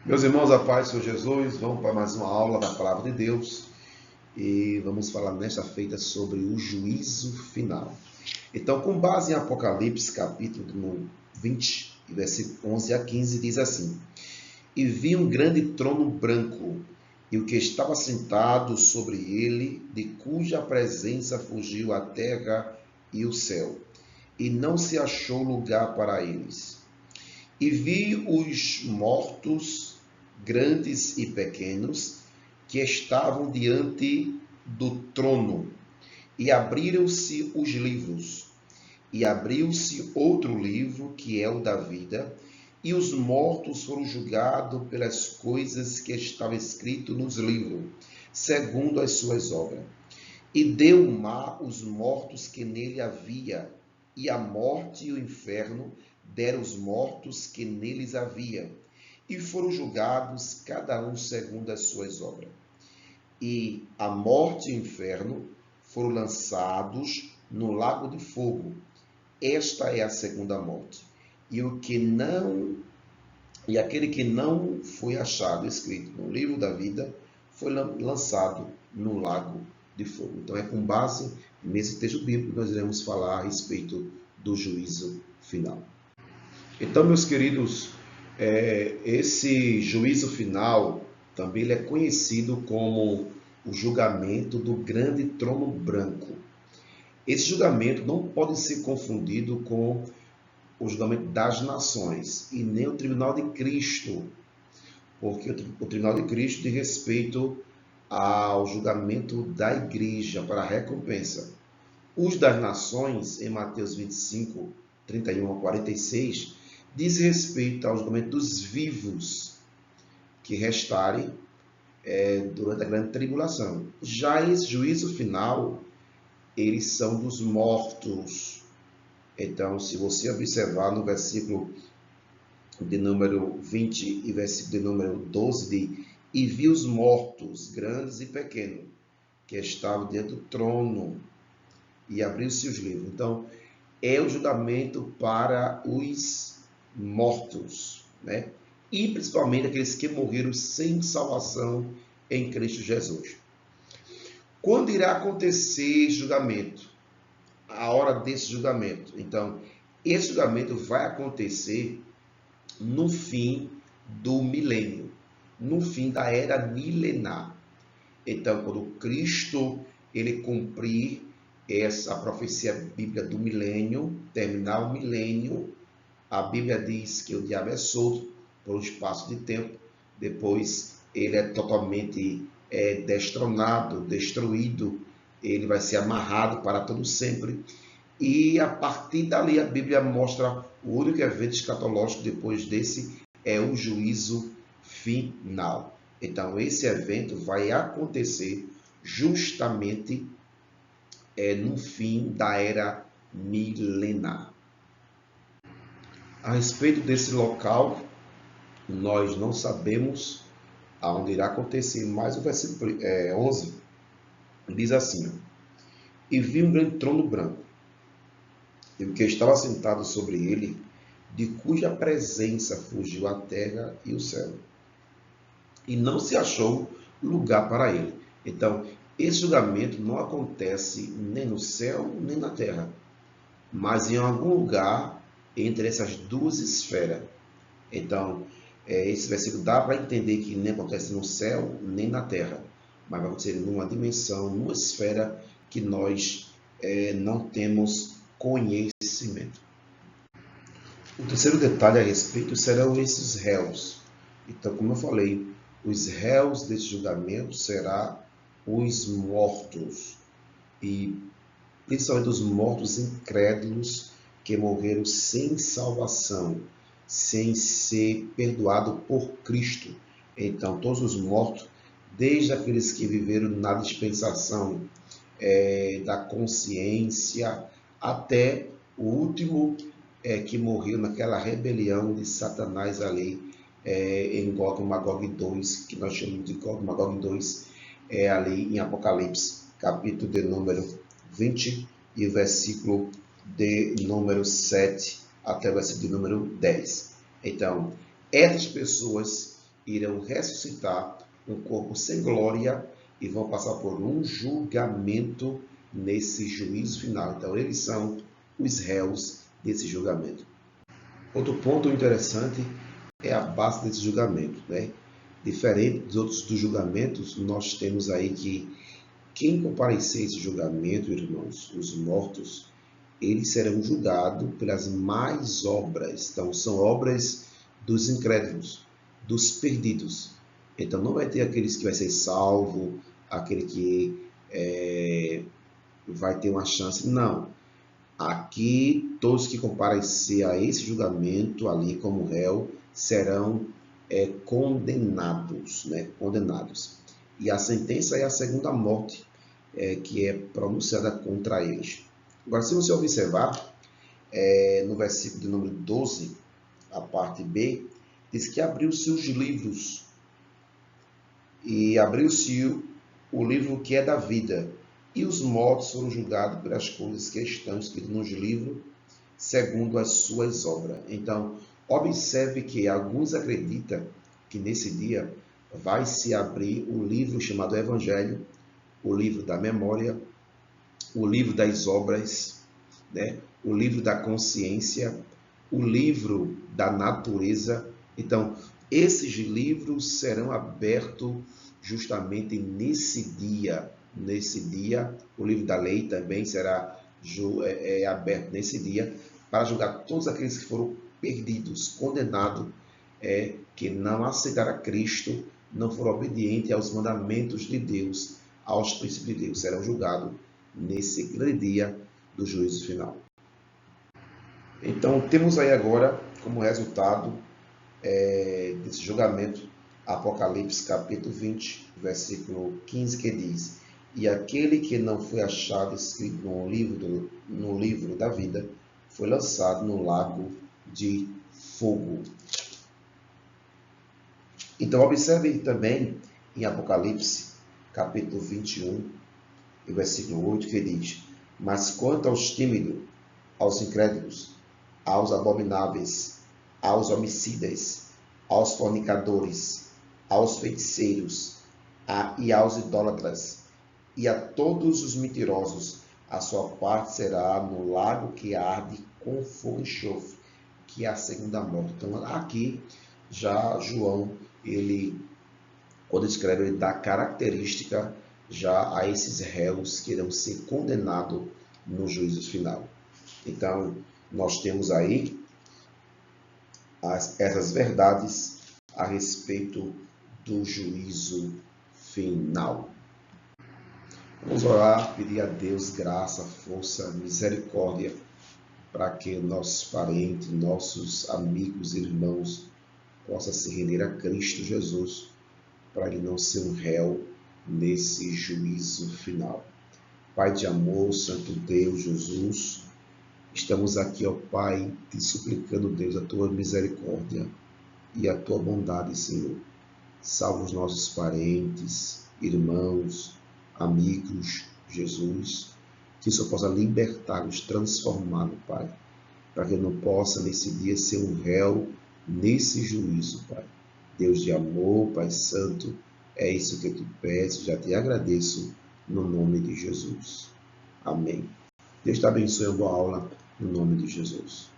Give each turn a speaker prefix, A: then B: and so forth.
A: Meus irmãos, a paz do Senhor Jesus, vamos para mais uma aula da Palavra de Deus e vamos falar nesta feita sobre o juízo final. Então, com base em Apocalipse, capítulo 20, versículo 11 a 15, diz assim: E vi um grande trono branco, e o que estava sentado sobre ele, de cuja presença fugiu a terra e o céu, e não se achou lugar para eles. E vi os mortos, grandes e pequenos, que estavam diante do trono, e abriram-se os livros. E abriu-se outro livro, que é o da vida, e os mortos foram julgados pelas coisas que estavam escritas nos livros, segundo as suas obras. E deu o mar os mortos que nele havia, e a morte e o inferno deram os mortos que neles havia, e foram julgados cada um segundo as suas obras. E a morte e o inferno foram lançados no lago de fogo. Esta é a segunda morte. E aquele que não foi achado escrito no livro da vida foi lançado no lago de fogo. Então é com base nesse texto bíblico que nós iremos falar a respeito do juízo final. Então, meus queridos, esse juízo final também ele é conhecido como o julgamento do grande trono branco. Esse julgamento não pode ser confundido com o julgamento das nações e nem o tribunal de Cristo, porque o tribunal de Cristo diz respeito ao julgamento da igreja para a recompensa. Os das nações, em Mateus 25, 31 a 46, diz respeito ao julgamento dos vivos que restarem durante a grande tribulação. Já esse juízo final, eles são dos mortos. Então, se você observar no versículo de número 20 e versículo de número 12, de E vi os mortos, grandes e pequenos, que estavam diante do trono, e abriu-se os livros. Então, é o julgamento para os mortos, né? E principalmente aqueles que morreram sem salvação em Cristo Jesus. Quando irá acontecer julgamento? A hora desse julgamento. Então, esse julgamento vai acontecer no fim do milênio, no fim da era milenar. Então, quando Cristo ele cumprir essa profecia bíblica do milênio, terminar o milênio, a Bíblia diz que o diabo é solto por um espaço de tempo, depois ele é totalmente destronado, destruído, ele vai ser amarrado para todo sempre. E a partir dali a Bíblia mostra o único evento escatológico depois desse é o juízo final. Então esse evento vai acontecer justamente no fim da era milenar. A respeito desse local, nós não sabemos aonde irá acontecer, mas o versículo 11 diz assim: E vi um grande trono branco, e o que estava sentado sobre ele, de cuja presença fugiu a terra e o céu, e não se achou lugar para ele. Então, esse julgamento não acontece nem no céu, nem na terra, mas em algum lugar entre essas duas esferas. Então, esse versículo dá para entender que nem acontece no céu, nem na terra, mas vai acontecer numa dimensão, numa esfera que nós não temos conhecimento. O terceiro detalhe a respeito serão esses réus. Então, como eu falei, os réus desse julgamento serão os mortos, e principalmente os mortos incrédulos que morreram sem salvação, sem ser perdoado por Cristo. Então, todos os mortos, desde aqueles que viveram na dispensação da consciência, até o último que morreu naquela rebelião de Satanás ali em Gog e Magog 2, que nós chamamos de Gog e Magog 2, ali em Apocalipse, capítulo de número 20 e o versículo de número 7 até o versículo de número 10. Então, essas pessoas irão ressuscitar um corpo sem glória e vão passar por um julgamento nesse juízo final. Então, eles são os réus desse julgamento. Outro ponto interessante é a base desse julgamento, né? Diferente dos outros julgamentos, nós temos aí que quem comparecer a esse julgamento, irmãos, os mortos, eles serão julgados pelas más obras. Então, são obras dos incrédulos, dos perdidos. Então, não vai ter aqueles que vai ser salvo, aquele que vai ter uma chance. Não. Aqui, todos que comparecer a esse julgamento ali como réu serão condenados, né? Condenados. E a sentença é a segunda morte, que é pronunciada contra eles. Agora, se você observar, no versículo de número 12, a parte B, diz que abriu-se os livros, e abriu-se o livro que é da vida, e os mortos foram julgados pelas coisas que estão escritas nos livros, segundo as suas obras. Então, observe que alguns acreditam que nesse dia vai se abrir o livro chamado Evangelho, o livro da memória, o livro das obras, né? O livro da consciência, o livro da natureza. Então, esses livros serão abertos justamente nesse dia. Nesse dia, o livro da lei também será aberto nesse dia para julgar todos aqueles que foram perdidos, condenados, que não aceitaram a Cristo, não foram obedientes aos mandamentos de Deus, aos princípios de Deus, serão julgados nesse grande dia do juízo final. Então, temos aí agora, como resultado desse julgamento, Apocalipse capítulo 20, versículo 15, que diz: E aquele que não foi achado escrito no livro da vida foi lançado no lago de fogo. Então, observe também em Apocalipse capítulo 21, versículo 8, que diz: Mas quanto aos tímidos, aos incrédulos, aos abomináveis, aos homicidas, aos fornicadores, aos feiticeiros e aos idólatras, e a todos os mentirosos, a sua parte será no lago que arde com fogo e enxofre, que é a segunda morte. Então, aqui, já João, quando escreve, ele dá característica já a esses réus que irão ser condenados no juízo final. Então, nós temos aí essas verdades a respeito do juízo final. Vamos orar, pedir a Deus graça, força, misericórdia, para que nossos parentes, nossos amigos e irmãos possam se render a Cristo Jesus, para ele não ser um réu nesse juízo final. Pai de amor, Santo Deus, Jesus, estamos aqui, ó Pai, te suplicando, Deus, a tua misericórdia e a tua bondade, Senhor. Salva os nossos parentes, irmãos, amigos, Jesus, que o Senhor possa libertar-nos, transformá-los, Pai, para que não possa nesse dia ser um réu nesse juízo, Pai. Deus de amor, Pai Santo, é isso que eu te peço, já te agradeço, no nome de Jesus. Amém. Deus te abençoe, boa aula, no nome de Jesus.